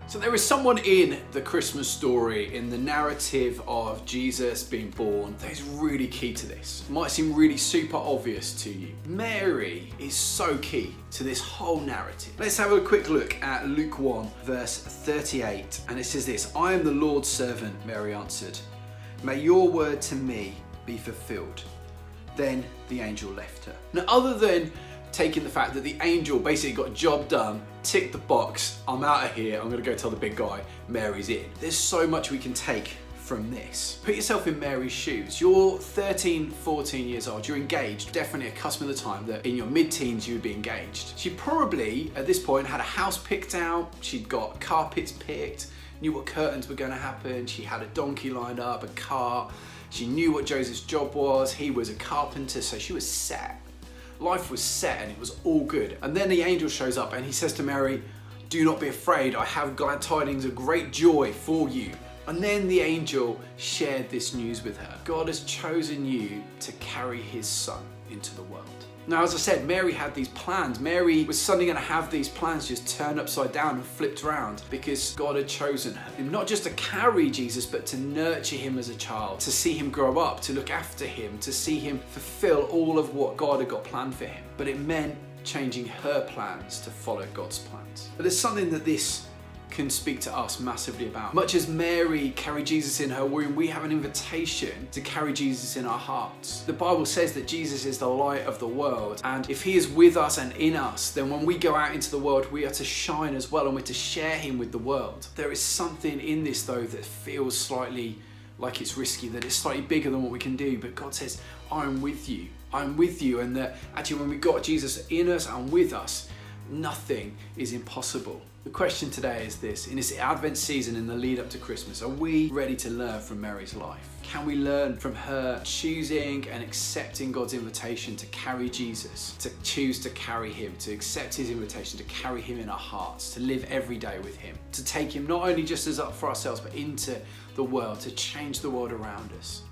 So there is someone in the Christmas story, in the narrative of Jesus being born, that is really key to this. It might seem really super obvious to you. Mary is so key to this whole narrative. Let's have a quick look at Luke 1 verse 38, and it says this: "I am the Lord's servant," Mary answered. "May your word to me be fulfilled." Then the angel left her. Now, other than taking the fact that the angel basically got a job done, ticked the box, I'm out of here, I'm gonna go tell the big guy, Mary's in. There's so much we can take from this. Put yourself in Mary's shoes. You're 13, 14 years old, you're engaged, definitely a custom of the time that in your mid-teens you would be engaged. She probably, at this point, had a house picked out, she'd got carpets picked, knew what curtains were gonna happen, she had a donkey lined up, a cart, she knew what Joseph's job was, he was a carpenter, so she was set. Life was set and it was all good. And then the angel shows up and he says to Mary, "Do not be afraid, I have glad tidings of great joy for you." And then the angel shared this news with her. God has chosen you to carry his son into the world. Now, as I said, Mary had these plans. Mary was suddenly going to have these plans just turned upside down and flipped around because God had chosen her. And not just to carry Jesus, but to nurture him as a child, to see him grow up, to look after him, to see him fulfill all of what God had got planned for him. But it meant changing her plans to follow God's plans. But there's something that this can speak to us massively about. Much as Mary carried Jesus in her womb, we have an invitation to carry Jesus in our hearts. The Bible says that Jesus is the light of the world, and if he is with us and in us, then when we go out into the world, we are to shine as well, and we're to share him with the world. There is something in this though that feels slightly like it's risky, that it's slightly bigger than what we can do, but God says, I'm with you, and that actually when we got Jesus in us and with us, nothing is impossible. The question today is this: in this Advent season, in the lead up to Christmas, are we ready to learn from Mary's life? Can we learn from her choosing and accepting God's invitation to carry Jesus, to choose to carry him, to accept his invitation to carry him in our hearts, to live every day with him, to take him not only just as up for ourselves, but into the world, to change the world around us?